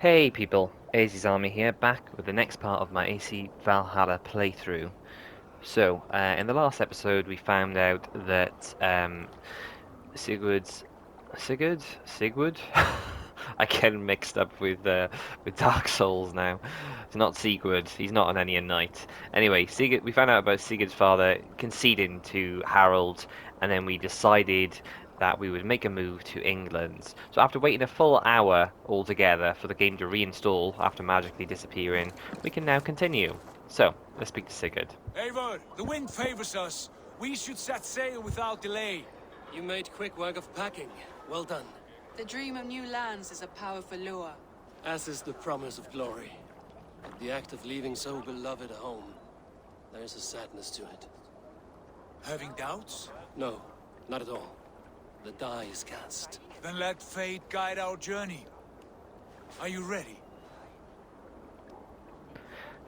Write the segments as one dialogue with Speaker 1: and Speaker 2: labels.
Speaker 1: Hey people, AZ's Army here, back with the next part of my AC Valhalla playthrough. So, in the last episode we found out that Sigurd? I get mixed up with Dark Souls now. It's not Sigurd, he's not an Onion Knight. Anyway, we found out about Sigurd's father conceding to Harold, and then we decided that we would make a move to England. So after waiting a full hour altogether for the game to reinstall after magically disappearing, we can now continue. So, let's speak to Sigurd.
Speaker 2: Eivor, the wind favors us. We should set sail without delay.
Speaker 3: You made quick work of packing. Well done.
Speaker 4: The dream of new lands is a powerful lure.
Speaker 3: As is the promise of glory. The act of leaving so beloved a home. There's a sadness to it.
Speaker 2: Having doubts?
Speaker 3: No, not at all. The die is cast.
Speaker 2: Then let fate guide our journey. Are you ready?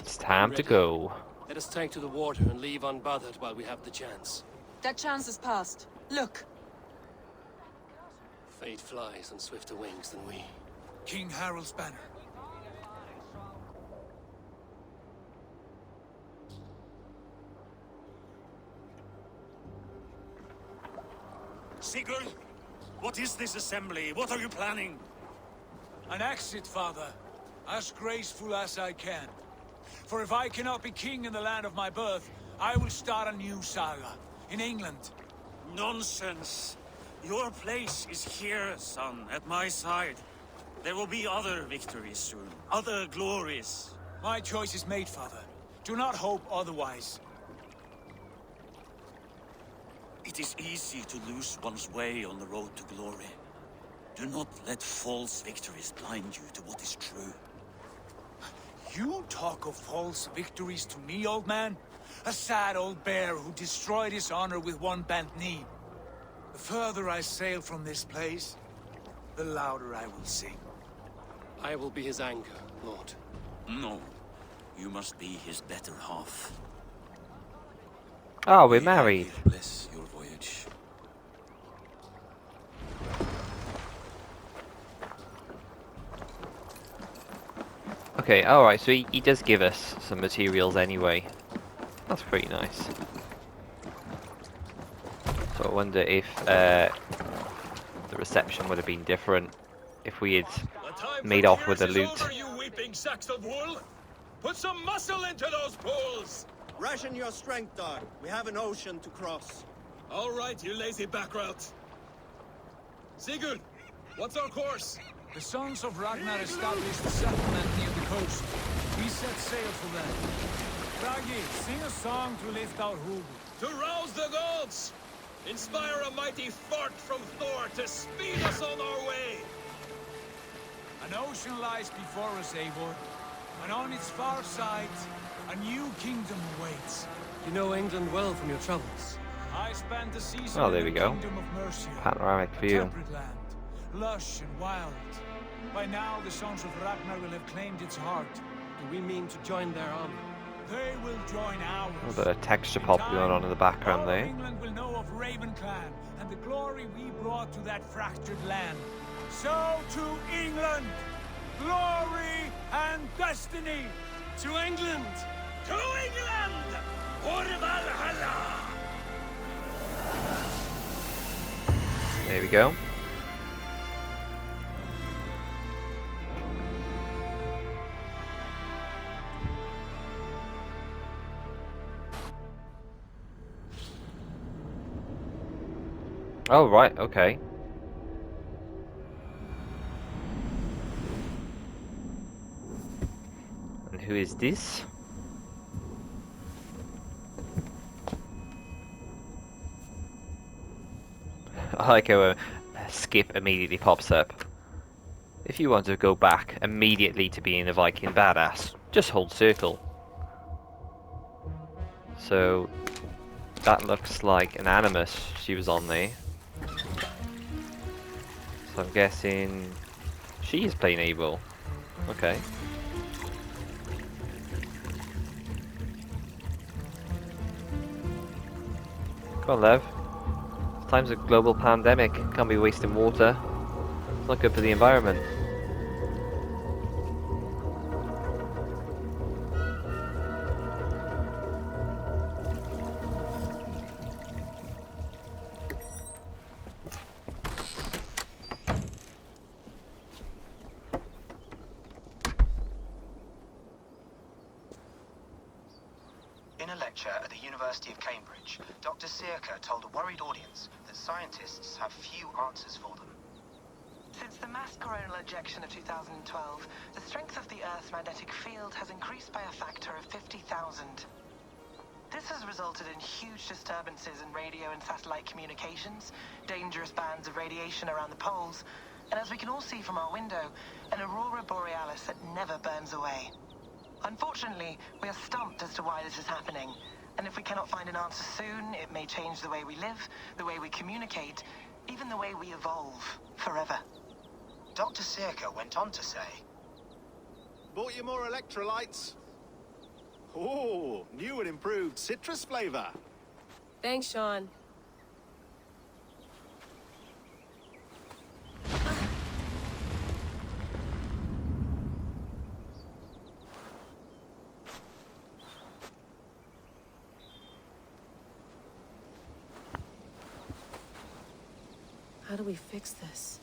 Speaker 1: It's time to go.
Speaker 3: Let us take to the water and leave unbothered while we have the chance.
Speaker 4: That chance is past. Look!
Speaker 3: Fate flies on swifter wings than we.
Speaker 2: King Harold's banner.
Speaker 5: Sigurd, what is this assembly? What are you planning?
Speaker 2: An exit, father. As graceful as I can. For if I cannot be king in the land of my birth, I will start a new saga. In England.
Speaker 5: Nonsense. Your place is here, son, at my side. There will be other victories soon. Other glories.
Speaker 2: My choice is made, father. Do not hope otherwise.
Speaker 5: It is easy to lose one's way on the road to glory. Do not let false victories blind you to what is true.
Speaker 2: You talk of false victories to me, old man? A sad old bear who destroyed his honor with one bent knee. The further I sail from this place, the louder I will sing.
Speaker 3: I will be his anchor, Lord.
Speaker 5: No. You must be his better half.
Speaker 1: Oh, we're married.
Speaker 5: Bless your voyage.
Speaker 1: Okay, alright, so he does give us some materials anyway. That's pretty nice. So I wonder if the reception would have been different if we had made off with the loot.
Speaker 6: Over, you weeping sacks of wool. Put some muscle into those pulls.
Speaker 7: Ration your strength, dog. We have an ocean to cross.
Speaker 6: All right, you lazy backrout. Sigurd, what's our course?
Speaker 2: The sons of Ragnar established a settlement near the coast. We set sail for them. Raggi, sing a song to lift our hood.
Speaker 6: To rouse the gods! Inspire a mighty fart from Thor to speed us on our way!
Speaker 2: An ocean lies before us, Eivor, and on its far side, a new kingdom awaits.
Speaker 3: You know England well from your travels.
Speaker 2: I spent the season
Speaker 1: Oh, there
Speaker 2: in
Speaker 1: we
Speaker 2: the
Speaker 1: go.
Speaker 2: kingdom of Mercia.
Speaker 1: Panoramic
Speaker 2: A
Speaker 1: view.
Speaker 2: temperate land, lush and wild. By now, the sons of Ragnar will have claimed its heart.
Speaker 3: Do we mean to join their army?
Speaker 2: They will join ours.
Speaker 1: A bit of texture pop going on in the background
Speaker 2: All
Speaker 1: there.
Speaker 2: England will know of Ravenclan and the glory we brought to that fractured land. So to England, glory and destiny.
Speaker 3: To England!
Speaker 6: To England! For Valhalla!
Speaker 1: There we go. Oh, right, okay. And who is this? I like how a skip immediately pops up. If you want to go back immediately to being a Viking badass, just hold circle. So, that looks like an Animus she was on there. So I'm guessing she is playing Abel. Okay. Come on, Lev. Times a global pandemic. Can't be wasting water. It's not good for the environment.
Speaker 8: a lecture at the University of Cambridge, Dr. Circa told a worried audience that scientists have few answers for them.
Speaker 9: Since the mass coronal ejection of 2012, the strength of the Earth's magnetic field has increased by a factor of 50,000. This has resulted in huge disturbances in radio and satellite communications, dangerous bands of radiation around the poles, and as we can all see from our window, an aurora borealis that never burns away. Unfortunately, we are stumped as to why this is happening, and if we cannot find an answer soon, it may change the way we live, the way we communicate, even the way we evolve, forever.
Speaker 8: Dr. Circa went on to say,
Speaker 7: Bought you more electrolytes? Oh, new and improved citrus flavor.
Speaker 10: Thanks, Sean. How do we fix this?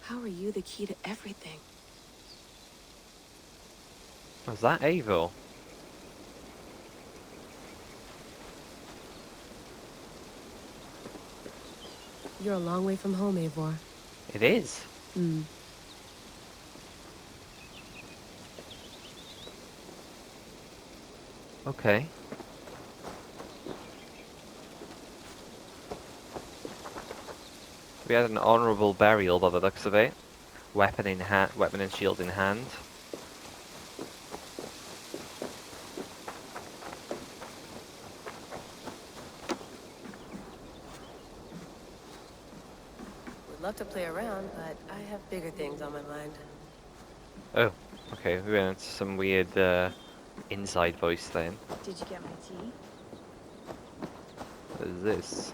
Speaker 10: How are you the key to everything?
Speaker 1: Was that Avil?
Speaker 10: You're a long way from home, Eivor.
Speaker 1: It is. Okay. We had an honourable burial by the looks of it. Weapon in hand, weapon and shield in hand.
Speaker 10: Would love to play around, but I have bigger things on my mind.
Speaker 1: Oh, okay. We went into some weird inside voice then.
Speaker 11: Did you get my tea?
Speaker 1: What is this?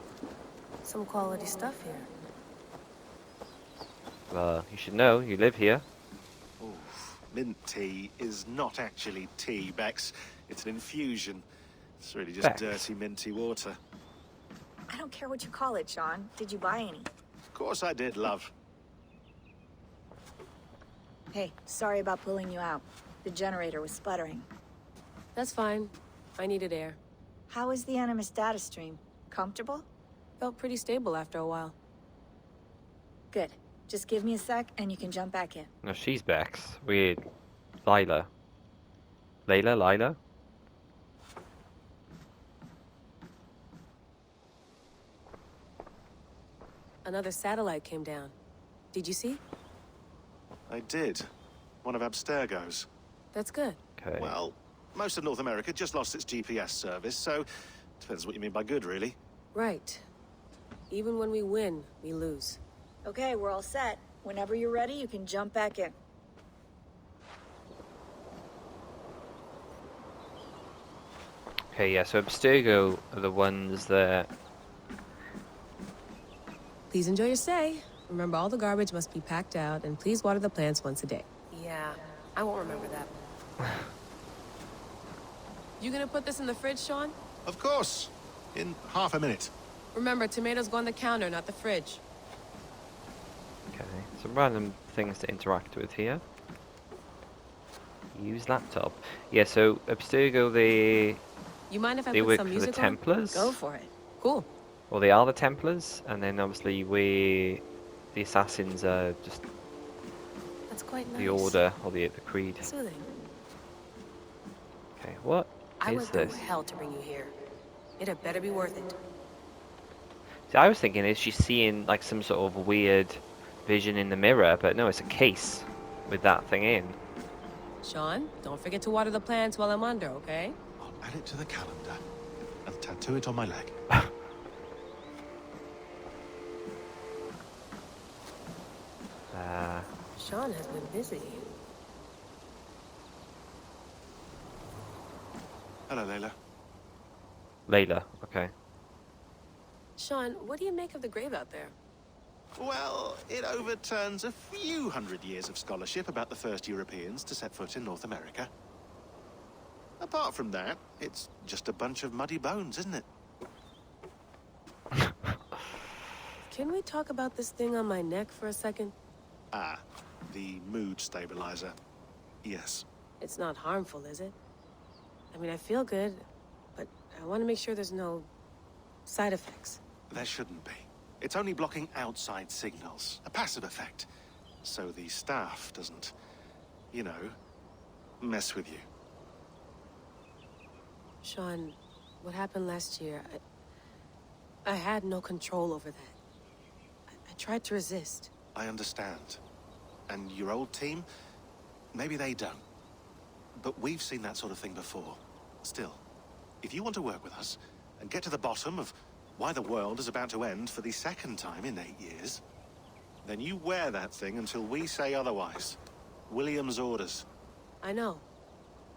Speaker 10: Some quality stuff here.
Speaker 1: You should know, you live here.
Speaker 7: Oof. Mint tea is not actually tea, Bex. It's an infusion. It's really just
Speaker 1: Bex.
Speaker 7: dirty, minty water.
Speaker 11: I don't care what you call it, Sean. Did you buy any?
Speaker 7: Of course I did, love.
Speaker 11: Hey, sorry about pulling you out. The generator was sputtering.
Speaker 10: That's fine. I needed air.
Speaker 11: How is the Animus data stream? Comfortable?
Speaker 10: Felt pretty stable after a while.
Speaker 11: Good. Just give me a sec and you can jump back in.
Speaker 1: No, she's Bex. Weird. Lila. Lila?
Speaker 10: Another satellite came down. Did you see?
Speaker 7: I did. One of Abstergo's.
Speaker 10: That's good.
Speaker 1: Okay.
Speaker 7: Well, most of North America just lost its GPS service, so depends what you mean by good, really.
Speaker 10: Right. Even when we win, we lose.
Speaker 11: Okay, we're all set. Whenever you're ready, you can jump back in.
Speaker 1: Okay, yeah, so Abstergo are the ones that...
Speaker 10: Please enjoy your stay. Remember, all the garbage must be packed out, and please water the plants once a day. Yeah, I won't remember that. You gonna put this in the fridge, Sean?
Speaker 7: Of course. In half a minute.
Speaker 10: Remember, tomatoes go on the counter, not the fridge.
Speaker 1: Okay, some random things to interact with here. Use laptop. Yeah, so Abstergo,
Speaker 10: You mind if I
Speaker 1: they
Speaker 10: put
Speaker 1: work
Speaker 10: some
Speaker 1: for the
Speaker 10: music on?
Speaker 1: Templars.
Speaker 11: Go for it.
Speaker 10: Cool.
Speaker 1: Well, they are the Templars, and then obviously the Assassins are just
Speaker 10: That's quite nice.
Speaker 1: the Order, or the Creed.
Speaker 10: Soothing.
Speaker 1: Okay, what
Speaker 10: I
Speaker 1: is
Speaker 10: went
Speaker 1: this?
Speaker 10: through hell to bring you here. It had better be worth it.
Speaker 1: See, I was thinking, is she seeing like some sort of weird vision in the mirror? But no, it's a case with that thing in.
Speaker 10: Sean, don't forget to water the plants while I'm under, okay?
Speaker 7: I'll add it to the calendar and tattoo it on my leg.
Speaker 10: Sean has been busy.
Speaker 7: Hello, Layla.
Speaker 1: Layla, okay.
Speaker 10: Sean, what do you make of the grave out there?
Speaker 7: Well, it overturns a few hundred years of scholarship about the first Europeans to set foot in North America. Apart from that, it's just a bunch of muddy bones, isn't it?
Speaker 10: Can we talk about this thing on my neck for a second?
Speaker 7: Ah, the mood stabilizer. Yes.
Speaker 10: It's not harmful, is it? I mean, I feel good. I want to make sure there's no side effects.
Speaker 7: There shouldn't be. It's only blocking outside signals, a passive effect. So the staff doesn't, you know, mess with you.
Speaker 10: Sean, what happened last year, I had no control over that. I tried to resist.
Speaker 7: I understand. And your old team, maybe they don't. But we've seen that sort of thing before. Still, if you want to work with us and get to the bottom of why the world is about to end for the second time in 8 years, then you wear that thing until we say otherwise. William's orders.
Speaker 10: I know.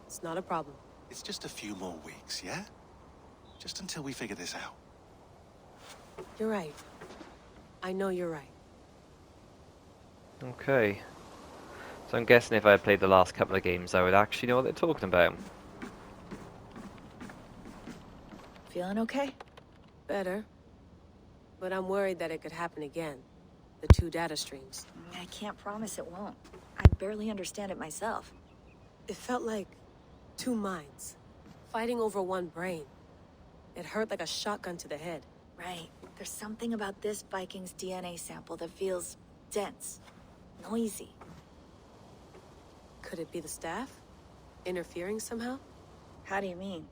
Speaker 10: It's not a problem.
Speaker 7: It's just a few more weeks, yeah? Just until we figure this out.
Speaker 10: You're right. I know you're right.
Speaker 1: Okay. So I'm guessing if I played the last couple of games, I would actually know what they're talking about.
Speaker 11: Feeling okay?
Speaker 10: Better. But I'm worried that it could happen again. The 2 data streams.
Speaker 11: I can't promise it won't. I barely understand it myself.
Speaker 10: It felt like 2 minds, fighting over 1 brain. It hurt like a shotgun to the head.
Speaker 11: Right. There's something about this Viking's DNA sample that feels dense, noisy.
Speaker 10: Could it be the staff? Interfering somehow?
Speaker 11: How do you mean?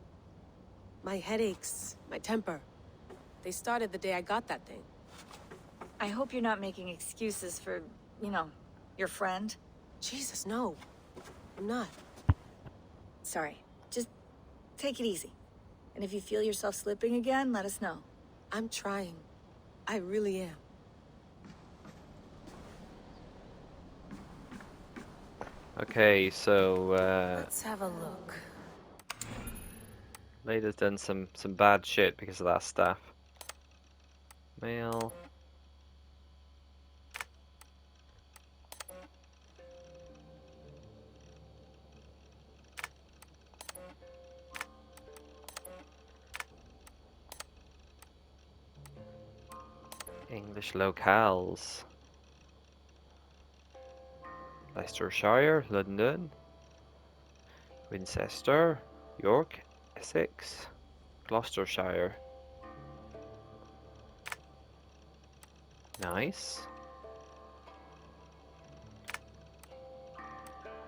Speaker 10: My headaches, my temper. They started the day I got that thing.
Speaker 11: I hope you're not making excuses for, you know, your friend.
Speaker 10: Jesus, no. I'm not.
Speaker 11: Sorry. Just take it easy. And if you feel yourself slipping again, let us know.
Speaker 10: I'm trying. I really am.
Speaker 1: Okay, so
Speaker 10: Let's have a look.
Speaker 1: Lada's done some bad shit because of that staff. Mail. English locales. Leicestershire, London, Winchester, York, Essex, Gloucestershire. Nice.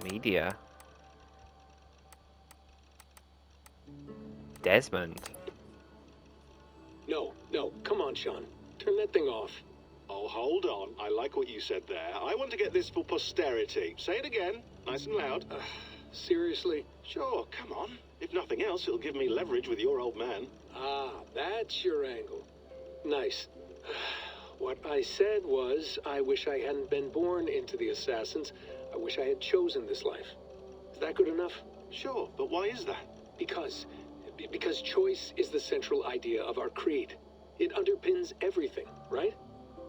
Speaker 1: Media. Desmond.
Speaker 12: No, come on, Sean. Turn that thing off.
Speaker 7: Oh, hold on. I like what you said there. I want to get this for posterity. Say it again, nice and loud.
Speaker 12: Seriously?
Speaker 7: Sure, come on. If nothing else, it'll give me leverage with your old man.
Speaker 12: Ah, that's your angle. Nice. What I said was, I wish I hadn't been born into the Assassins. I wish I had chosen this life. Is that good enough?
Speaker 7: Sure, but why is that?
Speaker 12: Because choice is the central idea of our creed. It underpins everything, right?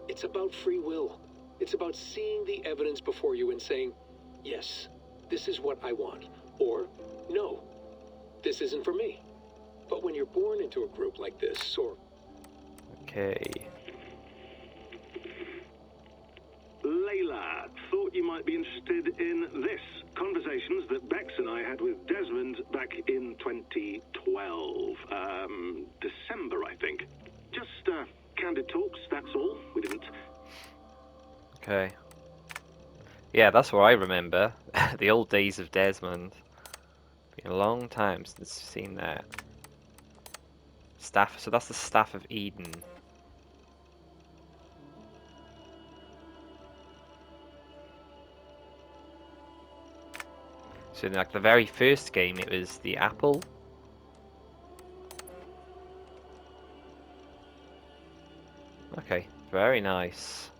Speaker 12: It's about free will. It's about seeing the evidence before you and saying, yes, this is what I want. Or, no, this isn't for me. But when you're born into a group like this, or...
Speaker 1: Okay.
Speaker 13: Layla, thought you might be interested in this. Conversations that Bex and I had with Desmond back in 2012. December, I think. Just, candid talks, that's all. We didn't...
Speaker 1: Okay. Yeah, that's what I remember. The old days of Desmond. Been a long time since I've seen that. Staff, so that's the Staff of Eden. So in like the very first game it was the apple. Okay, very nice.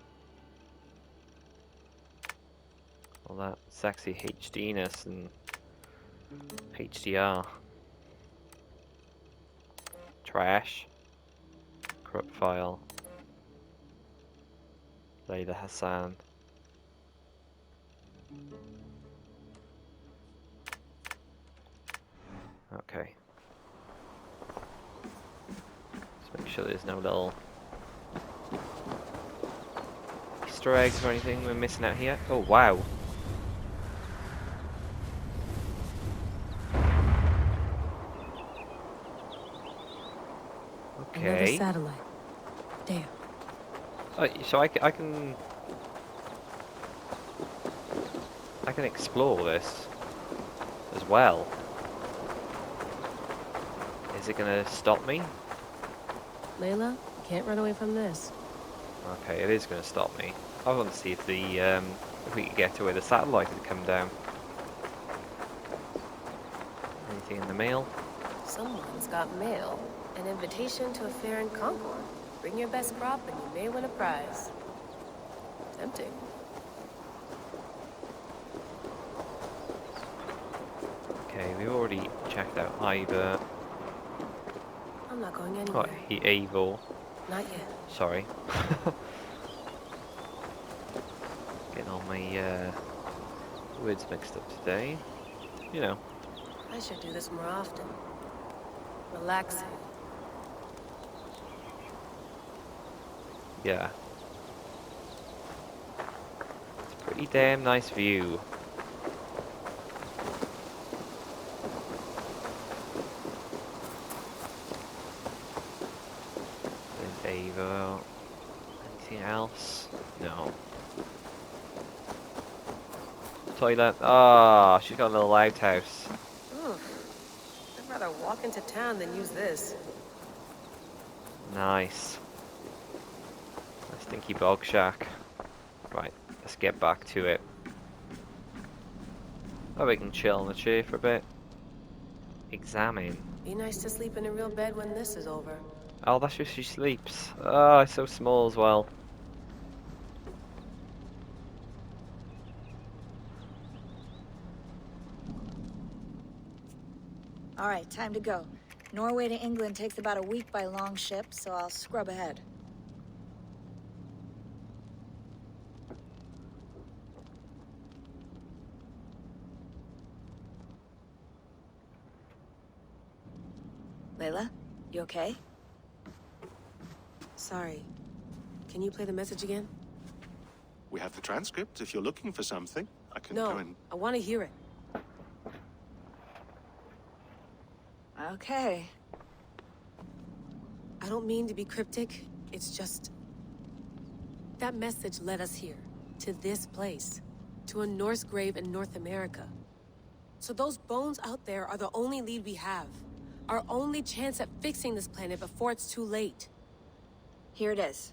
Speaker 1: All that sexy HDness and HDR. Trash. Corrupt file. Layla Hassan. Okay. Let's make sure there's no little Easter eggs or anything we're missing out here. Oh wow.
Speaker 10: Another
Speaker 1: Okay.
Speaker 10: satellite. Damn.
Speaker 1: So I can explore this as well. Is it gonna stop me?
Speaker 10: Layla, you can't run away from this.
Speaker 1: Okay, it is gonna stop me. I want to see if if we could get to where the satellite had come down. Anything in the mail?
Speaker 10: Someone's got mail. An invitation to a fair in Concord. Bring your best crop and you may win a prize. Tempting.
Speaker 1: Okay, we've already checked out Ivor.
Speaker 10: I'm not going
Speaker 1: Oh,
Speaker 10: anywhere.
Speaker 1: Eivor.
Speaker 10: Not yet.
Speaker 1: Sorry. Getting all my words mixed up today. You know.
Speaker 10: I should do this more often. Relaxing.
Speaker 1: Yeah. It's a pretty damn nice view. There's Ava. Anything else? No. Toilet. Ah, she's got a little outhouse.
Speaker 10: I'd rather walk into town than use this.
Speaker 1: Nice. A stinky bog shack. Right, let's get back to it. Oh, we can chill on the chair for a bit. Examine.
Speaker 10: Be nice to sleep in a real bed when this is over.
Speaker 1: Oh, that's where she sleeps. Oh, it's so small as well.
Speaker 11: All right, time to go. Norway to England takes about a week by long ship, so I'll scrub ahead. Layla, you okay?
Speaker 10: Sorry. Can you play the message again?
Speaker 7: We have the transcript if you're looking for something. I can
Speaker 10: No,
Speaker 7: go and...
Speaker 10: I want to hear it.
Speaker 11: Okay.
Speaker 10: I don't mean to be cryptic. It's just... that message led us here. To this place. To a Norse grave in North America. So those bones out there are the only lead we have. Our only chance at fixing this planet before it's too late.
Speaker 11: Here it is.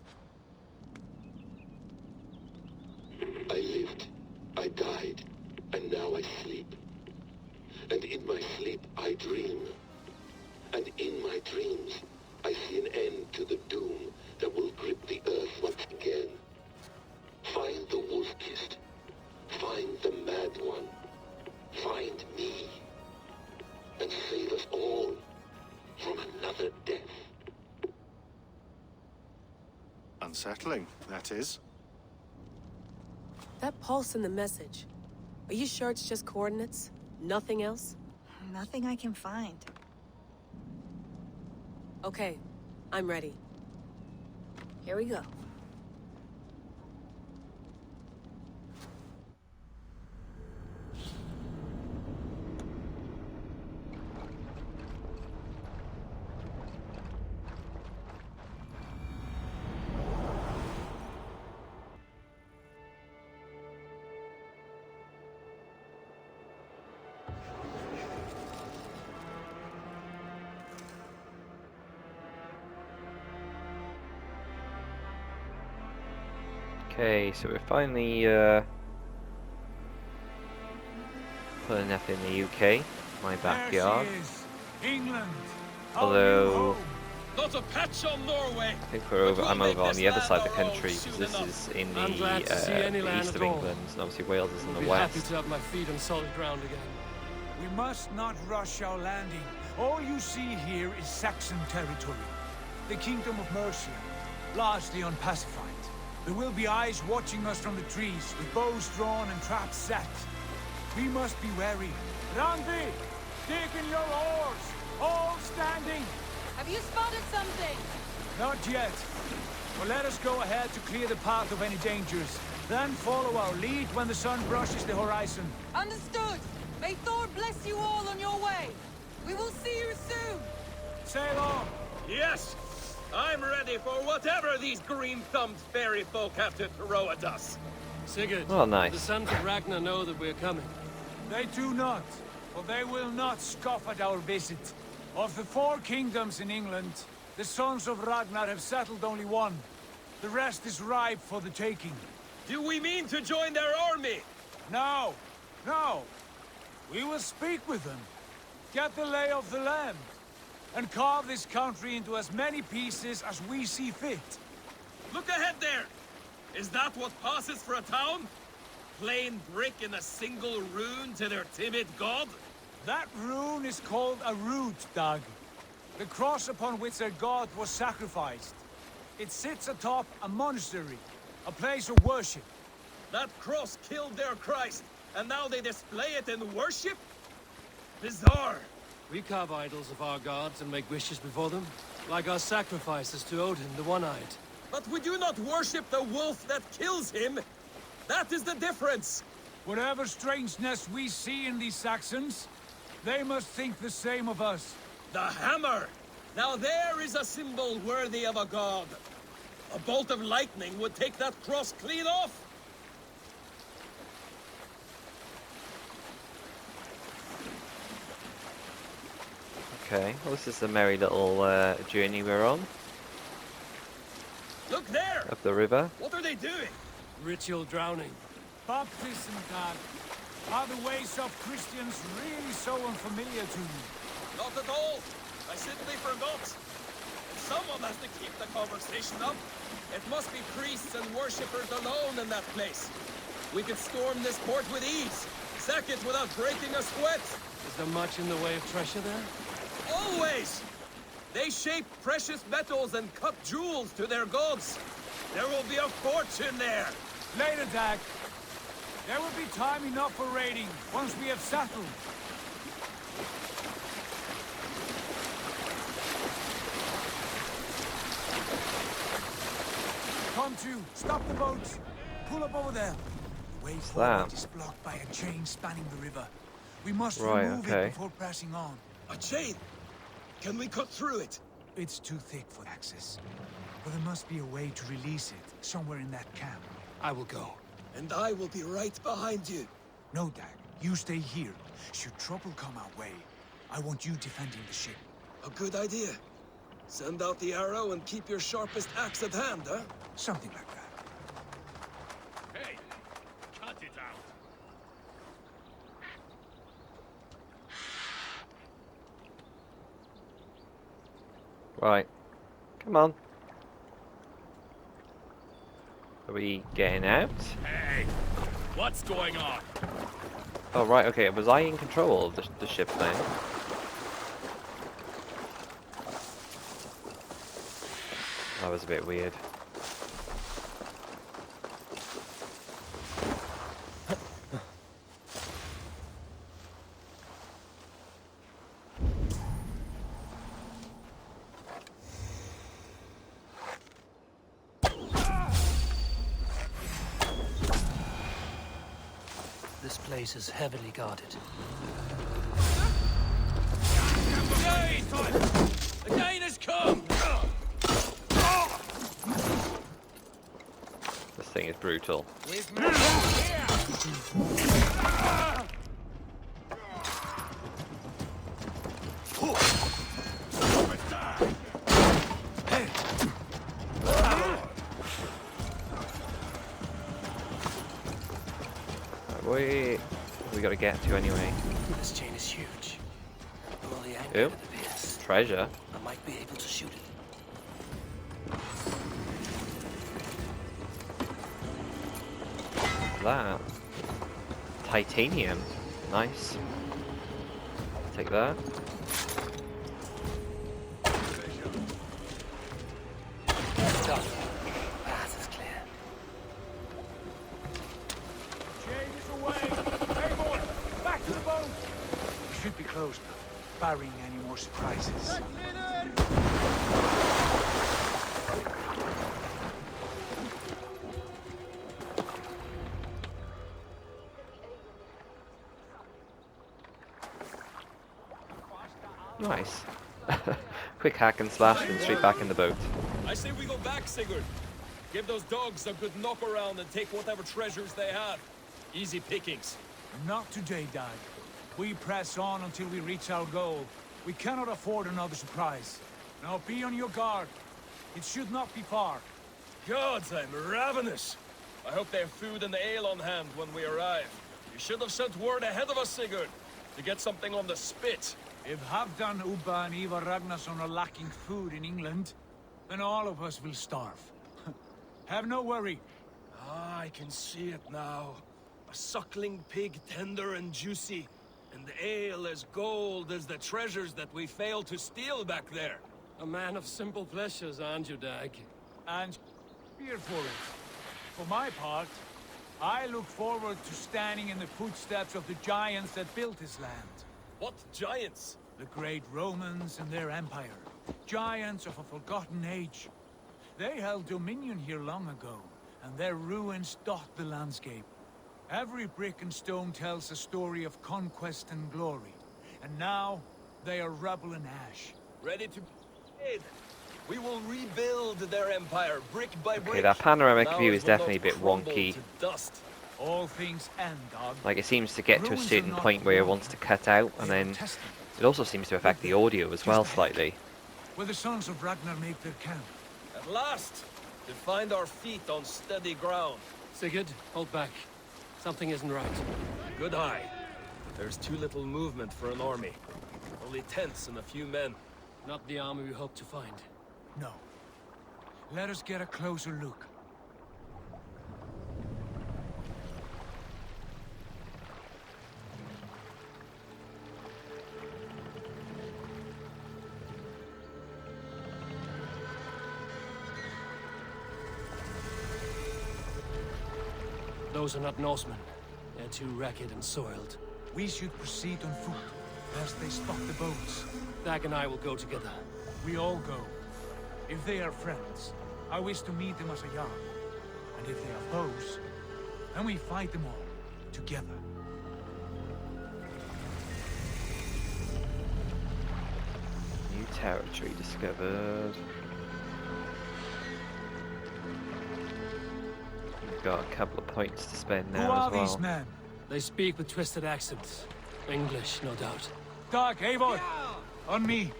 Speaker 14: I lived, I died, and now I sleep. And in my sleep I dream. And in my dreams I see an end to the doom that will grip the earth once again. Find the wolf-kissed. Find the mad one. Find me. And save us all from another death.
Speaker 7: Unsettling, that is.
Speaker 10: That pulse in the message. Are you sure it's just coordinates? Nothing else?
Speaker 11: Nothing I can find.
Speaker 10: Okay, I'm ready.
Speaker 11: Here we go.
Speaker 1: Okay, so we're finally pulling up in the UK, my backyard.
Speaker 2: There she is, England.
Speaker 1: Although
Speaker 6: Not a patch on Norway.
Speaker 1: I think I'm over on the other side of the country because this is in the
Speaker 3: I'm glad to see any land
Speaker 1: east
Speaker 3: at
Speaker 1: of
Speaker 3: all.
Speaker 1: England, and obviously Wales is in
Speaker 3: I'll
Speaker 1: the
Speaker 3: be
Speaker 1: west.
Speaker 3: happy to have my feet on solid ground again.
Speaker 2: We must not rush our landing. All you see here is Saxon territory. The Kingdom of Mercia, largely unpacified. There will be eyes watching us from the trees, with bows drawn and traps set. We must be wary. Randi, dig in your oars, all standing.
Speaker 4: Have you spotted something?
Speaker 2: Not yet. But let us go ahead to clear the path of any dangers. Then follow our lead when the sun brushes the horizon.
Speaker 4: Understood. May Thor bless you all on your way. We will see you soon.
Speaker 2: Sail on.
Speaker 6: Yes! I'm ready for whatever these green-thumbed fairy folk have to throw at us.
Speaker 3: Sigurd,
Speaker 1: Oh, nice.
Speaker 3: the sons of Ragnar know that we're coming.
Speaker 2: They do not, for they will not scoff at our visit. Of the 4 kingdoms in England, the sons of Ragnar have settled only one. The rest is ripe for the taking.
Speaker 6: Do we mean to join their army?
Speaker 2: No, no. We will speak with them, get the lay of the land, and carve this country into as many pieces as we see fit.
Speaker 6: Look ahead there! Is that what passes for a town? Plain brick in a single rune to their timid god?
Speaker 2: That rune is called a root, Dag. The cross upon which their god was sacrificed. It sits atop a monastery, a place of worship.
Speaker 6: That cross killed their Christ, and now they display it in worship? Bizarre.
Speaker 3: We carve idols of our gods and make wishes before them, like our sacrifices to Odin, the One-Eyed.
Speaker 6: But we do not worship the wolf that kills him. That is the difference.
Speaker 2: Whatever strangeness we see in these Saxons, they must think the same of us.
Speaker 6: The hammer! Now there is a symbol worthy of a god. A bolt of lightning would take that cross clean off.
Speaker 1: Okay, well, this is a merry little journey we're on.
Speaker 6: Look there!
Speaker 1: Up the river.
Speaker 6: What are they doing?
Speaker 3: Ritual drowning.
Speaker 2: Baptism, Dag. Are the ways of Christians really so unfamiliar to you?
Speaker 6: Not at all. I simply forgot. If someone has to keep the conversation up, it must be priests and worshippers alone in that place. We could storm this port with ease, sack it without breaking a sweat.
Speaker 3: Is there much in the way of treasure there?
Speaker 6: Always! They shape precious metals and cut jewels to their gods. There will be a fortune there.
Speaker 2: Later, Dag. There will be time enough for raiding, once we have settled. Come to, stop the boats. Pull up over there. The way forward is blocked by a chain spanning the river. We must remove it before pressing on.
Speaker 6: A chain? Can we cut through it?
Speaker 2: It's too thick for access. But there must be a way to release it, somewhere in that camp.
Speaker 3: I will go.
Speaker 6: And I will be right behind you.
Speaker 2: No, Dag. You stay here. Should trouble come our way, I want you defending the ship.
Speaker 6: A good idea. Send out the arrow and keep your sharpest axe at hand, huh?
Speaker 2: Something like that.
Speaker 6: Hey, cut it out.
Speaker 1: Right. Come on. Are we getting out?
Speaker 6: Hey, what's going on?
Speaker 1: Oh, right, okay. Was I in control of the ship then? That was a bit weird.
Speaker 3: This place is heavily guarded.
Speaker 6: The Dane has come!
Speaker 1: This thing is brutal. We gotta get to anyway.
Speaker 3: This chain is huge. Well, the anchor
Speaker 1: Ooh,
Speaker 3: to the pierce.
Speaker 1: treasure.
Speaker 3: I might be able to shoot it.
Speaker 1: That. Titanium. Nice. Take that.
Speaker 3: Done. Path is clear.
Speaker 2: Chain is away. Hey, boy, back to the boat. We should be close now, barring any more surprises.
Speaker 1: Nice. Quick hack and slash and straight back in the boat.
Speaker 6: I say we go back, Sigurd. Give those dogs a good knock around and take whatever treasures they have. Easy pickings.
Speaker 2: Not today, Dag. We press on until we reach our goal. We cannot afford another surprise. Now be on your guard. It should not be far.
Speaker 6: Gods, I'm ravenous. I hope they have food and ale on hand when we arrive. You should have sent word ahead of us, Sigurd, to get something on the spit.
Speaker 2: If Halfdan, Ubba and Ivar Ragnarsson are lacking food in England, then all of us will starve. Have no worry.
Speaker 6: Ah, I can see it now. A suckling pig, tender and juicy, and ale as gold as the treasures that we failed to steal back there.
Speaker 3: A man of simple pleasures, aren't you, Dag?
Speaker 2: And here for it. For my part, I look forward to standing in the footsteps of the giants that built this land.
Speaker 6: What giants?
Speaker 2: The great Romans and their empire. Giants of a forgotten age. They held dominion here long ago, and their ruins dot the landscape. Every brick and stone tells a story of conquest and glory. And now, they are rubble and ash.
Speaker 6: Ready to be. We will rebuild their empire, brick by brick.
Speaker 1: Okay, that panoramic
Speaker 6: Now
Speaker 1: view
Speaker 6: it
Speaker 1: is
Speaker 6: will
Speaker 1: definitely a
Speaker 6: not
Speaker 1: bit
Speaker 6: crumble
Speaker 1: wonky.
Speaker 6: to dust.
Speaker 2: All things end, Dog.
Speaker 1: Like, it seems to get to a
Speaker 2: Ruins are
Speaker 1: certain
Speaker 2: not
Speaker 1: point where it
Speaker 2: broken.
Speaker 1: wants to cut out, and
Speaker 2: They are
Speaker 1: then
Speaker 2: tested.
Speaker 1: it also seems to affect the audio as well slightly.
Speaker 2: Where the sons of Ragnar make their camp.
Speaker 6: At last, to find our feet on steady ground.
Speaker 3: Sigurd, hold back. Something isn't right.
Speaker 6: Good eye. There's too little movement for an army. Only tents and a few men.
Speaker 3: Not the army we hope to find.
Speaker 2: No. Let us get a closer look.
Speaker 3: Those are not Norsemen. They're too ragged and soiled.
Speaker 2: We should proceed on foot, lest they spot the boats.
Speaker 3: Dag and I will go together.
Speaker 2: We all go. If they are friends, I wish to meet them as a Jarl. And if they are foes, then we fight them all, together.
Speaker 1: New territory discovered. We've got a couple of points to spend
Speaker 2: Who
Speaker 1: now
Speaker 2: are
Speaker 1: as well.
Speaker 2: these men?
Speaker 3: They speak with twisted accents. English, no doubt.
Speaker 2: Dag, Eivor! On me!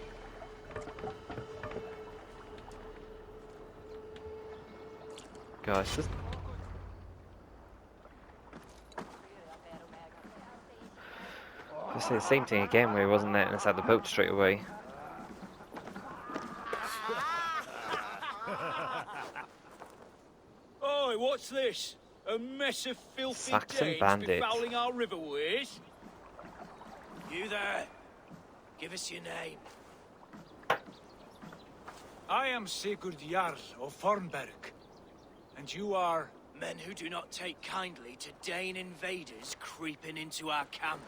Speaker 1: Guys, just... I say the same thing again where he wasn't letting us out the boat straight away.
Speaker 15: Oi, what's this? A mess of filthy
Speaker 1: Saxon
Speaker 15: Danes
Speaker 1: bandit.
Speaker 15: befouling our riverways? You there? Give us your name.
Speaker 2: I am Sigurd Jarl of Fornberg. And you are...
Speaker 15: Men who do not take kindly to Dane invaders creeping into our camp.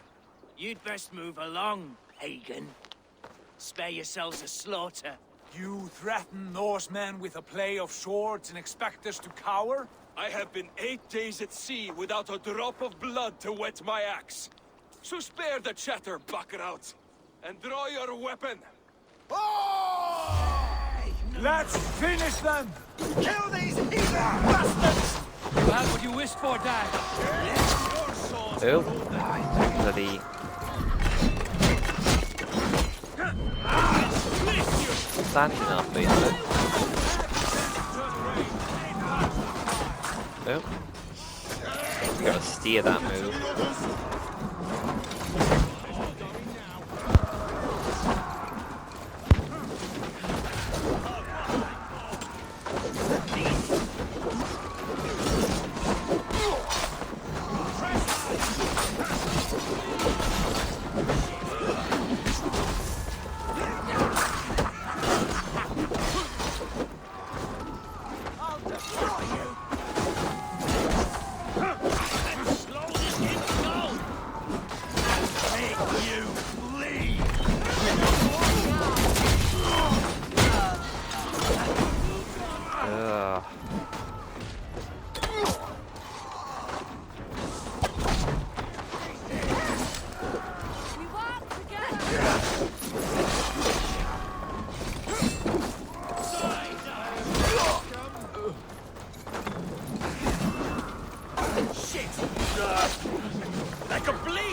Speaker 15: You'd best move along, pagan. Spare yourselves a slaughter.
Speaker 2: You threaten Norsemen with a play of swords and expect us to cower?
Speaker 6: I have been 8 days at sea without a drop of blood to wet my axe. So spare the chatter, Baccarat, and draw your weapon.
Speaker 2: Let's finish them!
Speaker 15: Kill these heathen bastards!
Speaker 3: You had what you wished for, Dag.
Speaker 1: Oh, bloody... Standing up, basically. Oh. Gotta steer that move. Ugh.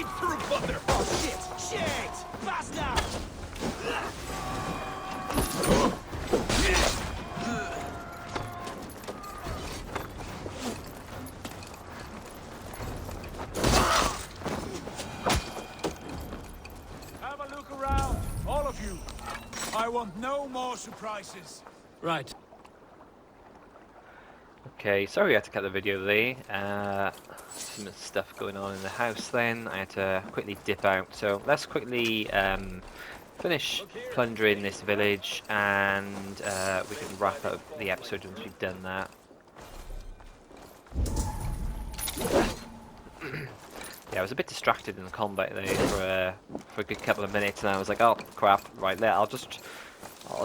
Speaker 6: straight through butter!
Speaker 15: Oh shit! Shit! Fast now!
Speaker 2: Have a look around, all of you. I want no more surprises.
Speaker 12: Right.
Speaker 1: Okay, sorry I had to cut the video there. Some stuff going on in the house then. I had to quickly dip out. So let's quickly finish plundering this village and we can wrap up the episode once we've done that. Yeah, I was a bit distracted in the combat there for a good couple of minutes, and I was like, "Oh crap! Right there, I'll just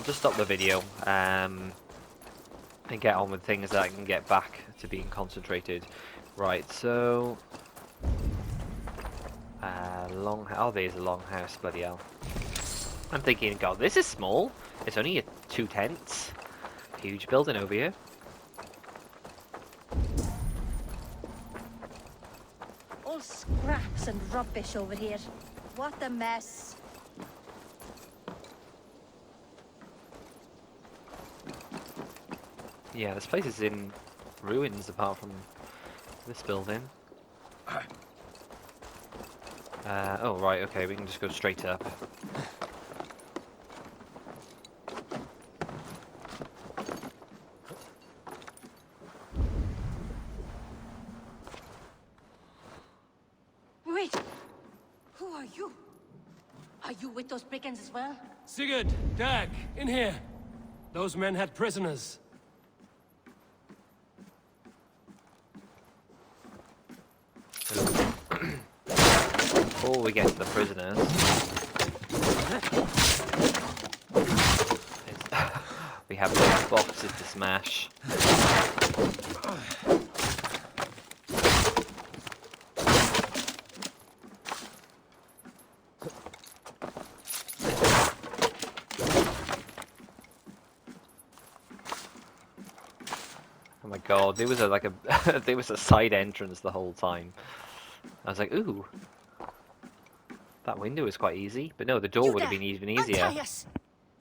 Speaker 1: stop the video and get on with things that I can get back to being concentrated." Right, so oh, there's a longhouse. Bloody hell! I'm thinking, God, this is small. It's only 2 tents. Huge building over here.
Speaker 16: All scraps and rubbish over here. What a mess.
Speaker 1: Yeah, this place is in ruins apart from this building. Oh, right, okay, we can just go straight up.
Speaker 16: Wait! Who are you? Are you with those brigands as well?
Speaker 12: Sigurd, Dag, in here. Those men had prisoners.
Speaker 1: Before we get to the prisoners, we have those boxes to smash. Oh my god, there was there was a side entrance the whole time. I was like, ooh. That window is quite easy, but no, the door would have been even easier.
Speaker 16: Untie us.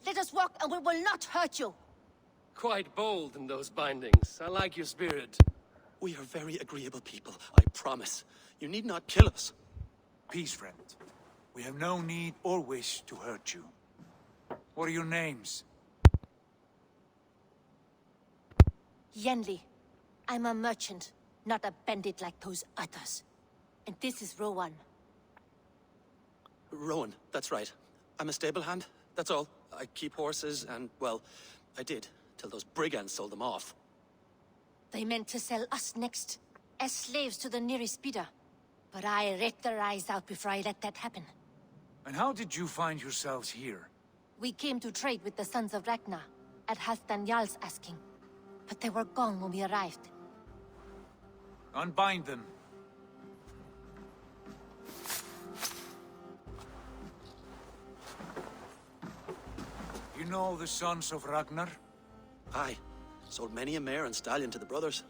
Speaker 16: Let us walk and we will not hurt you.
Speaker 3: Quite bold in those bindings. I like your spirit.
Speaker 17: We are very agreeable people, I promise. You need not kill us.
Speaker 2: Peace, friend. We have no need or wish to hurt you. What are your names?
Speaker 16: Yenli. I'm a merchant, not a bandit like those others. And this is Rowan.
Speaker 17: Rowan, that's right. I'm a stable hand, that's all. I keep horses and, well, I did, till those brigands sold them off.
Speaker 16: They meant to sell us next, as slaves to the nearest speeder. But I ripped their eyes out before I let that happen.
Speaker 2: And how did you find yourselves here?
Speaker 16: We came to trade with the Sons of Ragnar, at Halfdan Jarl's asking. But they were gone when we arrived.
Speaker 2: Unbind them. You know the Sons of Ragnar?
Speaker 17: Aye. Sold many a mare and stallion to the brothers.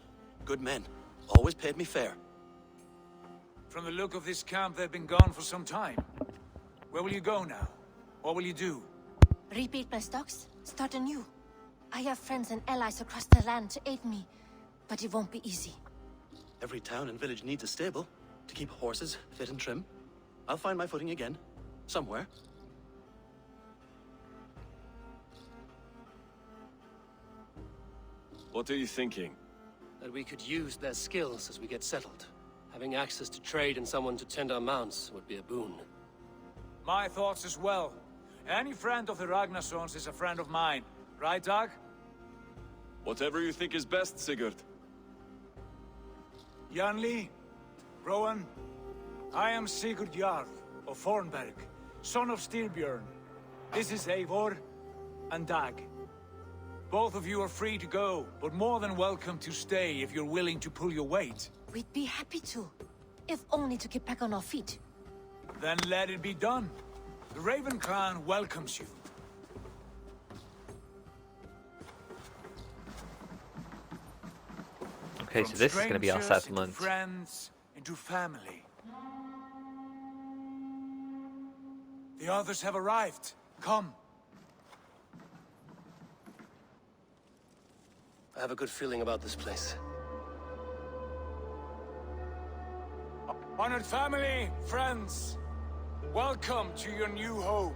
Speaker 17: Good men. Always paid me fair.
Speaker 2: From the look of this camp, they've been gone for some time. Where will you go now? What will you do?
Speaker 16: Rebuild my stocks, start anew. I have friends and allies across the land to aid me, but it won't be easy.
Speaker 17: Every town and village needs a stable to keep horses fit and trim. I'll find my footing again. Somewhere.
Speaker 6: What are you thinking?
Speaker 3: That we could use their skills as we get settled. Having access to trade and someone to tend our mounts would be a boon.
Speaker 2: My thoughts as well. Any friend of the Ragnarsons is a friend of mine. Right, Dag?
Speaker 6: Whatever you think is best, Sigurd.
Speaker 2: Janli, Rowan, I am Sigurd Jarl of Fornberg, son of Styrbjörn. This is Eivor and Dag. Both of you are free to go, but more than welcome to stay if you're willing to pull your weight.
Speaker 16: We'd be happy to, if only to get back on our feet.
Speaker 2: Then let it be done. The Raven clan welcomes you.
Speaker 1: Okay, so this is going to be our settlement.
Speaker 2: Into friends, into family. The others have arrived. Come.
Speaker 3: I have a good feeling about this place.
Speaker 2: Honored family, friends, welcome to your new home.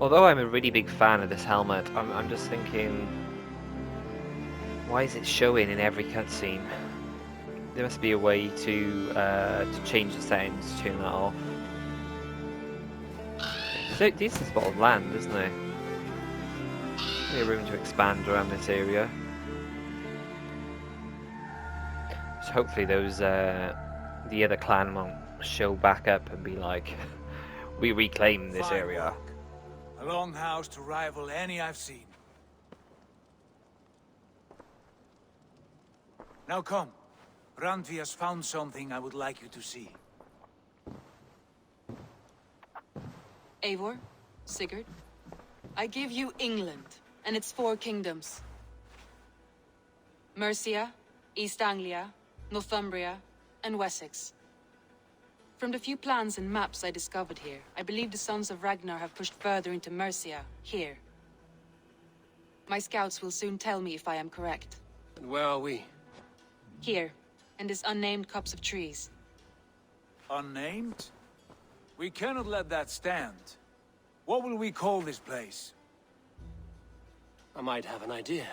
Speaker 1: Although I'm a really big fan of this helmet, I'm just thinking, why is it showing in every cutscene? There must be a way to change the settings, to turn that off. So decent spot of land, isn't there? Plenty of room to expand around this area. So hopefully those the other clan won't show back up and be like, we reclaim this
Speaker 2: Fine
Speaker 1: area.
Speaker 2: work. A longhouse to rival any I've seen. Now come. Randvi has found something I would like you to see.
Speaker 4: Eivor, Sigurd, I give you England and its 4 kingdoms. Mercia, East Anglia, Northumbria, and Wessex. From the few plans and maps I discovered here, I believe the Sons of Ragnar have pushed further into Mercia, here. My scouts will soon tell me if I am correct.
Speaker 3: And where are we?
Speaker 4: Here, in this unnamed copse of trees.
Speaker 2: Unnamed? We cannot let that stand. What will we call this place?
Speaker 3: I might have an idea.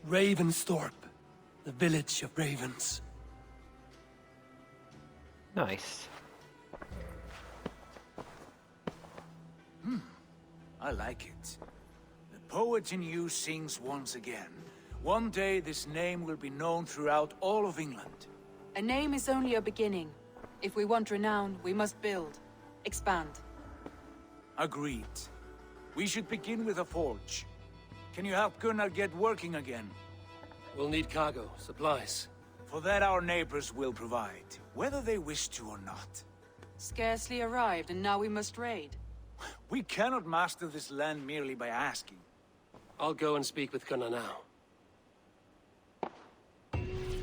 Speaker 3: Ravensthorpe, the village of ravens.
Speaker 1: Nice.
Speaker 2: I like it. The poet in you sings once again. One day this name will be known throughout all of England.
Speaker 4: A name is only a beginning. If we want renown, we must build. Expand.
Speaker 2: Agreed. We should begin with a forge. Can you help Gunnar get working again?
Speaker 3: We'll need cargo, supplies.
Speaker 2: For that our neighbors will provide, whether they wish to or not.
Speaker 4: Scarcely arrived, and now we must raid.
Speaker 2: We cannot master this land merely by asking.
Speaker 3: I'll go and speak with Gunnar now.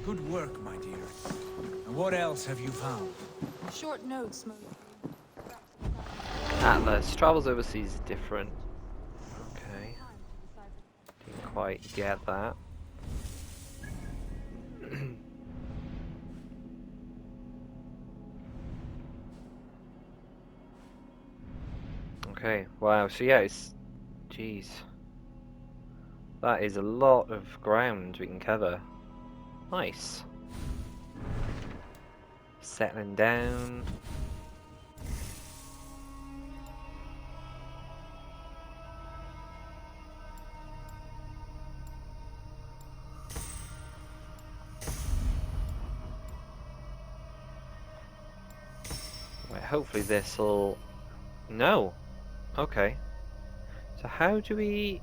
Speaker 2: Good work, my dear. And what else have you found?
Speaker 4: Short notes,
Speaker 1: Atlas. Travels overseas is different. Okay. Didn't quite get that. Okay, wow, so yeah, it's... Jeez. That is a lot of ground we can cover. Nice. Settling down. Right, hopefully this'll... No! Okay. So how do we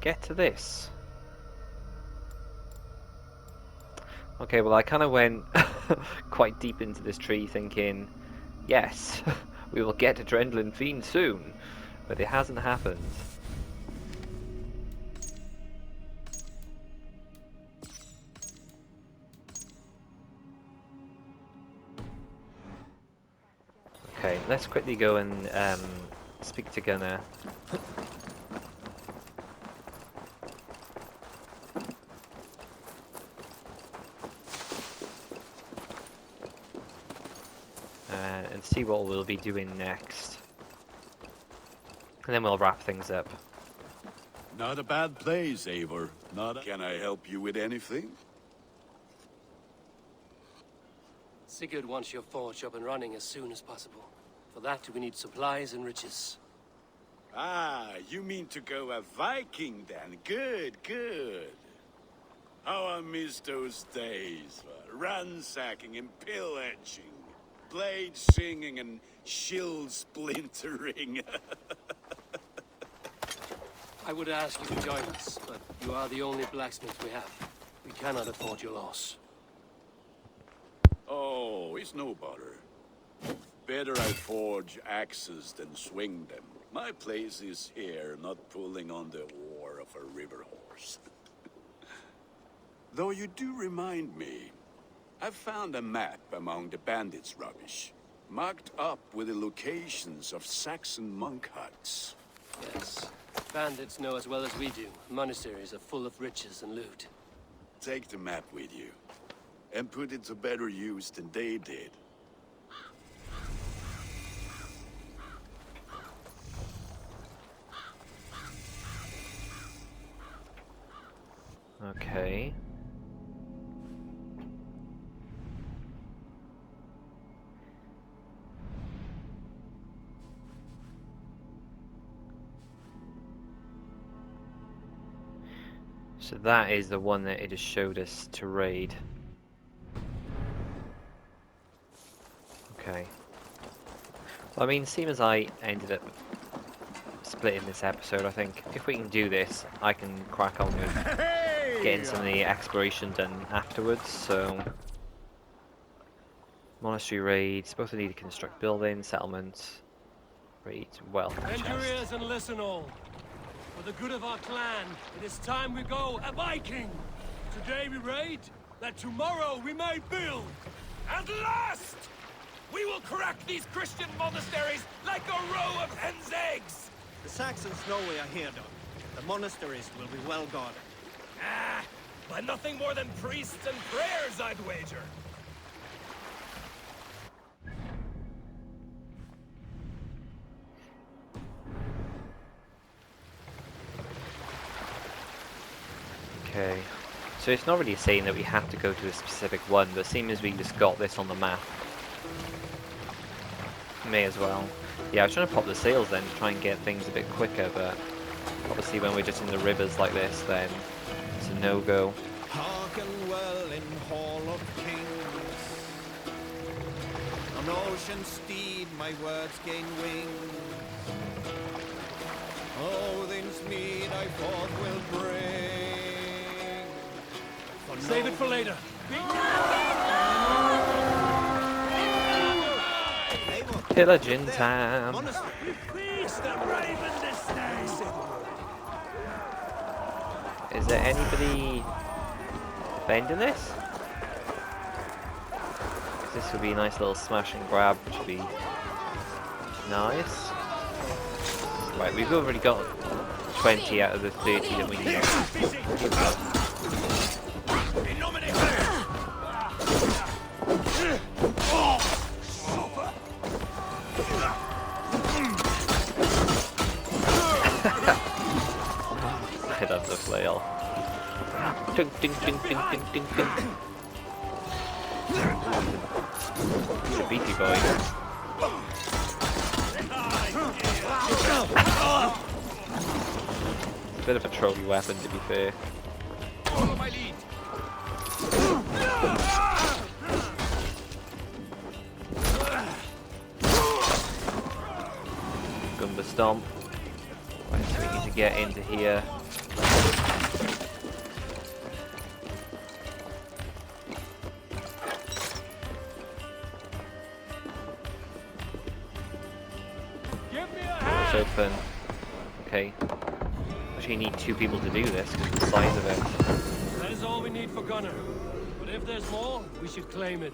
Speaker 1: get to this? Okay, well I kind of went quite deep into this tree thinking, yes, we will get to Drendlin Fiend soon, but it hasn't happened. Okay, let's quickly go and speak to Gunnar. And see what we'll be doing next. And then we'll wrap things up.
Speaker 18: Not a bad place, Eivor. Can I help you with anything?
Speaker 3: Sigurd wants your forge up and running as soon as possible. For that, we need supplies and riches.
Speaker 18: Ah, you mean to go a Viking then? Good, good. How I miss those days. Ransacking and pillaging. Blade singing and shield splintering.
Speaker 3: I would ask you to join us, but you are the only blacksmith we have. We cannot afford your loss.
Speaker 18: Oh, it's no bother. Better I forge axes than swing them. My place is here, not pulling on the oar of a river horse. Though you do remind me, I found a map among the bandits' rubbish, marked up with the locations of Saxon monk huts.
Speaker 3: Yes. Bandits know as well as we do. Monasteries are full of riches and loot.
Speaker 18: Take the map with you, and put it to better use than they did.
Speaker 1: Okay. So that is the one that it just showed us to raid. Okay. Well, I mean, seeing as I ended up splitting this episode, I think if we can do this, I can crack on with getting some of the exploration done afterwards. So, monastery raids, both need to construct buildings, settlements, raids, wealth
Speaker 3: Bend your
Speaker 1: chest.
Speaker 3: ears and listen all. For the good of our clan, it is time we go a Viking! Today we raid, that tomorrow we may build!
Speaker 6: At last! We will crack these Christian monasteries like a row of hen's eggs!
Speaker 19: The Saxons know we are here, Doc. The monasteries will be well guarded.
Speaker 6: Ah, by nothing more than priests and prayers, I'd wager.
Speaker 1: Okay, so it's not really saying that we have to go to a specific one, but seeing as we just got this on the map, may as well. Yeah, I was trying to pop the sails then to try and get things a bit quicker, but obviously when we're just in the rivers like this, then it's a no-go.
Speaker 19: Hearken well in Hall of Kings. On ocean steed my words gain wings. Odin's mead I forth will bring.
Speaker 3: Save it for later.
Speaker 1: Pillaging time. Is there anybody defending this? This would be a nice little smash and grab, which would be nice. Right, we've already got 20 out of the 30 that we need. I love the flail. Ding, ding, ding, ding, ding, ding, ding. He's a beefy boy. It's a bit of a trophy weapon, to be fair.
Speaker 6: Follow my lead.
Speaker 1: Gumba stomp. Right, so we need to get into here. It's open. Okay. Actually need 2 people to do this because of the size of it.
Speaker 3: That is all we need for Gunner. But if there's more, we should claim it.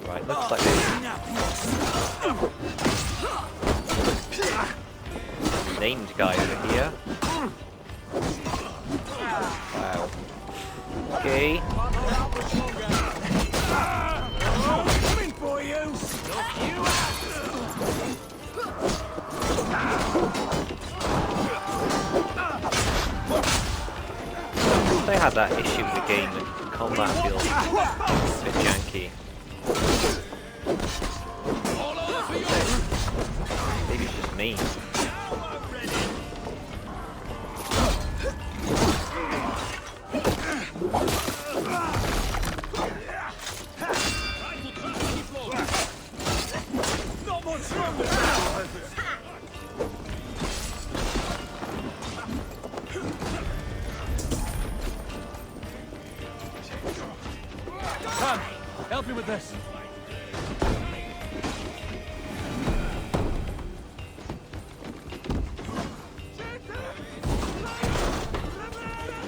Speaker 1: Right, looks like there's a named guy over here. Wow. Okay.
Speaker 6: Coming for you!
Speaker 1: I had that issue with the game and combat feels a bit janky. Maybe it's just me.
Speaker 3: Come, help me with this.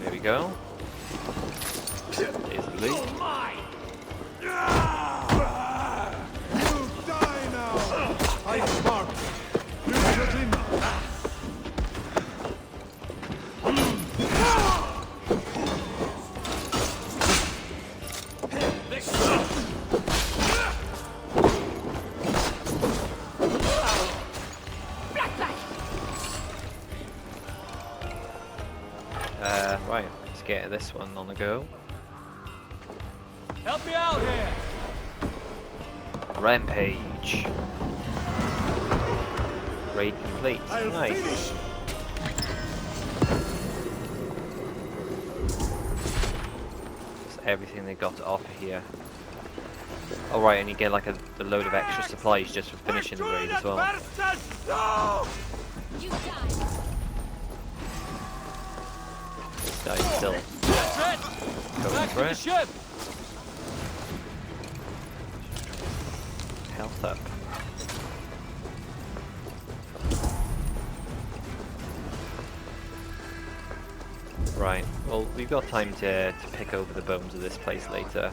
Speaker 1: There we go. Here's the loot.
Speaker 2: You die now! I smart. You should him.
Speaker 1: Right, let's get this one on the go.
Speaker 3: Help me out here.
Speaker 1: Rampage. Raid complete. Nice. That's everything they got to offer here. Oh right, and you get like a load of extra supplies just for finishing the raid as well.
Speaker 3: No!
Speaker 16: You die.
Speaker 1: Guy still
Speaker 3: That's it.
Speaker 1: going
Speaker 3: Back
Speaker 1: for
Speaker 3: to the
Speaker 1: it.
Speaker 3: ship.
Speaker 1: Health up. Right, well we've got time to pick over the bones of this place later.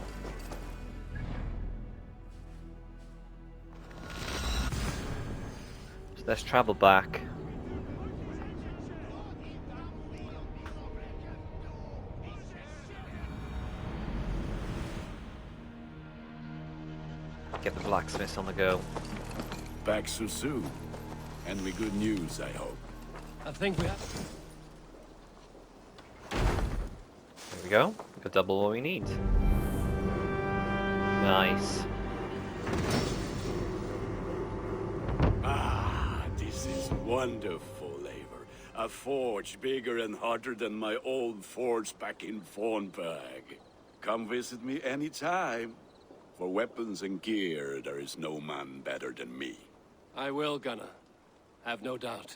Speaker 1: So let's travel back. Get the blacksmiths on the go.
Speaker 18: Back so soon. And with good news, I hope.
Speaker 3: I think we have.
Speaker 1: There we go. We got double what we need. Nice.
Speaker 18: Ah, this is wonderful, Eivor. A forge bigger and hotter than my old forge back in Fornberg. Come visit me anytime. For weapons and gear, there is no man better than me.
Speaker 3: I will, Gunnar. Have no doubt.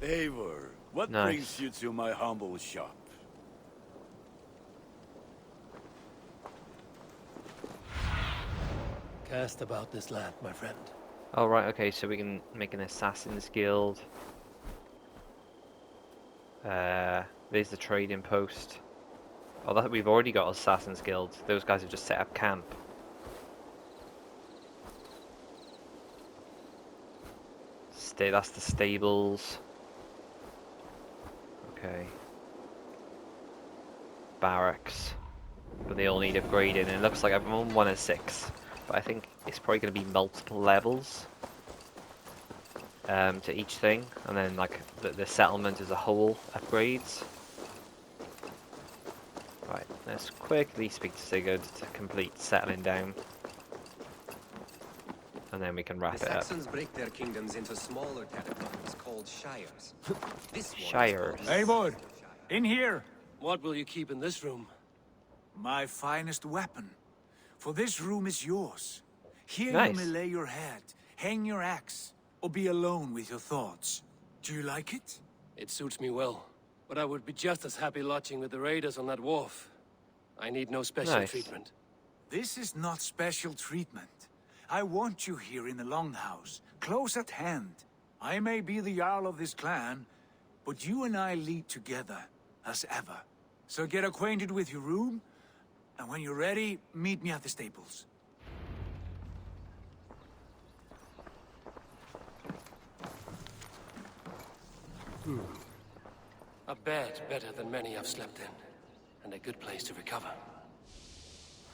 Speaker 18: Eivor, what
Speaker 1: Nice.
Speaker 18: brings you to my humble shop?
Speaker 3: Cast about this land, my friend.
Speaker 1: Oh right, okay, so we can make an assassin's guild. There's the trading post. Oh, that we've already got assassin's guild. Those guys have just set up camp. That's the stables. Okay. Barracks. But they all need upgrading, and it looks like I'm on 1 of 6. But I think it's probably going to be multiple levels to each thing, and then like the settlement as a whole upgrades. Right, let's quickly speak to Sigurd to complete settling down, and then we can wrap
Speaker 20: The
Speaker 1: it up.
Speaker 20: Saxons break their kingdoms into smaller territories called shires. This one is
Speaker 1: Shires.
Speaker 20: called-
Speaker 2: Eivor, in here.
Speaker 3: What will you keep in this room?
Speaker 2: My finest weapon. For this room is yours. Here
Speaker 1: Nice.
Speaker 2: you may lay your head, hang your axe, or be alone with your thoughts. Do you like it?
Speaker 3: It suits me well, but I would be just as happy lodging with the raiders on that wharf. I need no special
Speaker 1: Nice.
Speaker 3: treatment.
Speaker 2: This is not special treatment. I want you here in the Longhouse, close at hand. I may be the Jarl of this clan, but you and I lead together, as ever. So get acquainted with your room, and when you're ready, meet me at the stables.
Speaker 3: A bed better than many I've slept in, and a good place to recover.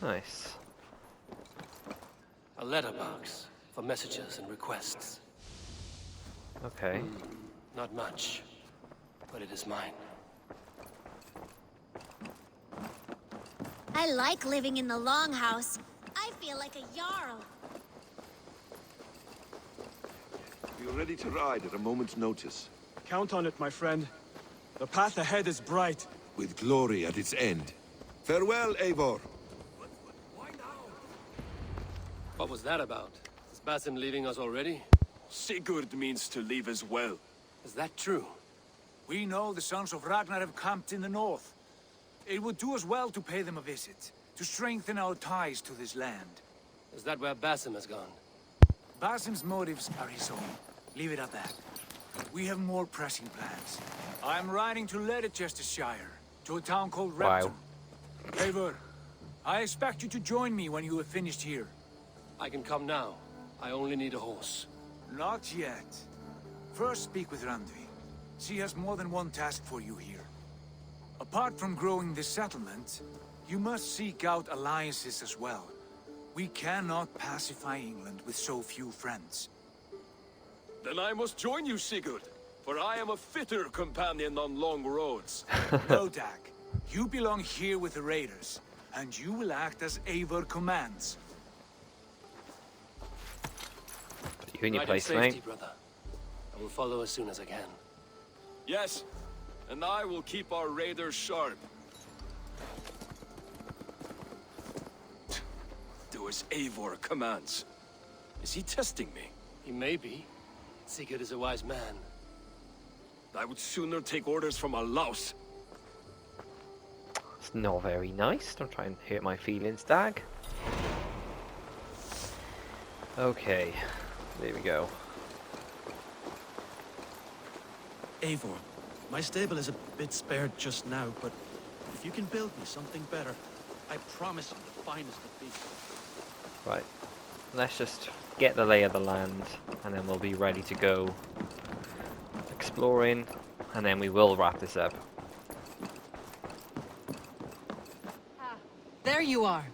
Speaker 1: Nice.
Speaker 3: A letterbox for messages and requests.
Speaker 1: Okay.
Speaker 3: Not much, but it is mine.
Speaker 16: I like living in the Longhouse. I feel like a Jarl.
Speaker 21: Be ready to ride at a moment's notice.
Speaker 3: Count on it, my friend. The path ahead is bright.
Speaker 21: With glory at its end. Farewell, Eivor.
Speaker 22: What was that about? Is Basim leaving us already?
Speaker 6: Sigurd means to leave as well.
Speaker 22: Is that true?
Speaker 2: We know the sons of Ragnar have camped in the north. It would do us well to pay them a visit, to strengthen our ties to this land.
Speaker 22: Is that where Basim has gone?
Speaker 2: Basim's motives are his own. Leave it at that. We have more pressing plans. I'm riding to Leicestershire, to a town called Repton. Eivor, I expect you to join me when you have finished here.
Speaker 22: I can come now. I only need a horse.
Speaker 2: Not yet. First speak with Randvi. She has more than one task for you here. Apart from growing this settlement, you must seek out alliances as well. We cannot pacify England with so few friends.
Speaker 6: Then I must join you, Sigurd, for I am a fitter companion on long roads.
Speaker 2: No, Dag. You belong here with the raiders, and you will act as Eivor commands.
Speaker 1: You in your
Speaker 22: Ride in
Speaker 1: place,
Speaker 22: safety,
Speaker 1: mate.
Speaker 22: brother. I will follow as soon as I can.
Speaker 6: Yes, and I will keep our raiders sharp. Do as Eivor commands. Is he testing me?
Speaker 22: He may be. Sigurd is a wise man.
Speaker 6: I would sooner take orders from a louse.
Speaker 1: It's not very nice. Don't try and hurt my feelings, Dag. Okay, there we go.
Speaker 17: Eivor, my stable is a bit spared just now, but if you can build me something better, I promise you the finest of beasts.
Speaker 1: Right, let's just get the lay of the land, and then we'll be ready to go exploring, and then we will wrap this up.
Speaker 4: There you are.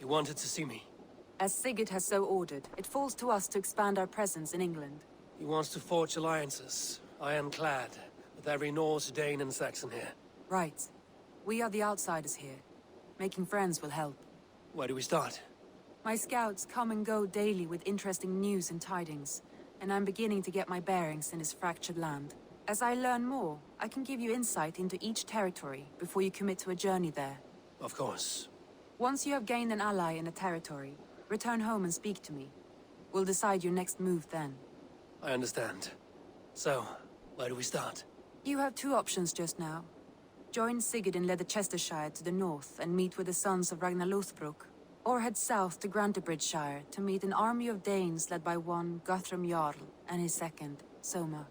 Speaker 22: You wanted to see me?
Speaker 4: As Sigurd has so ordered, it falls to us to expand our presence in England.
Speaker 22: He wants to forge alliances, ironclad, with every Norse, Dane and Saxon here.
Speaker 4: Right. We are the outsiders here. Making friends will help.
Speaker 22: Where do we start?
Speaker 4: My scouts come and go daily with interesting news and tidings, and I'm beginning to get my bearings in this fractured land. As I learn more, I can give you insight into each territory before you commit to a journey there.
Speaker 22: Of course.
Speaker 4: Once you have gained an ally in a territory, return home and speak to me. We'll decide your next move then.
Speaker 22: I understand. So, where do we start?
Speaker 4: You have two options just now. Join Sigurd in Leicestershire to the north and meet with the sons of Ragnar Lothbrok, or head south to Grantebridgeshire to meet an army of Danes led by one Guthrum Jarl and his second, Soma.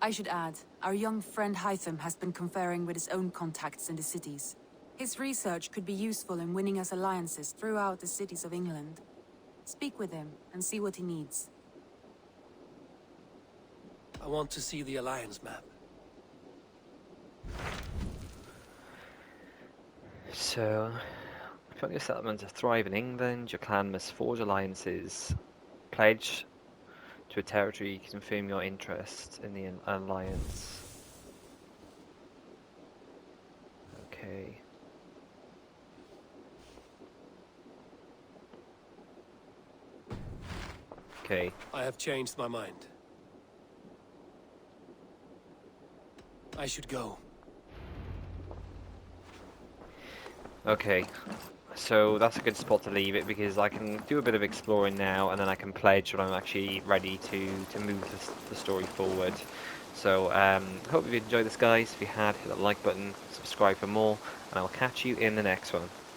Speaker 4: I should add, our young friend Hytham has been conferring with his own contacts in the cities. His research could be useful in winning us alliances throughout the cities of England. Speak with him and see what he needs.
Speaker 22: I want to see the alliance map.
Speaker 1: So, if you want your settlement to thrive in England, your clan must forge alliances, pledge to a territory, confirm your interest in the alliance. Okay. Okay.
Speaker 22: I have changed my mind. I should go.
Speaker 1: Okay. So that's a good spot to leave it, because I can do a bit of exploring now, and then I can pledge when I'm actually ready to move the story forward. So hope you've enjoyed this, guys. If you had, hit that like button, subscribe for more, and I will catch you in the next one.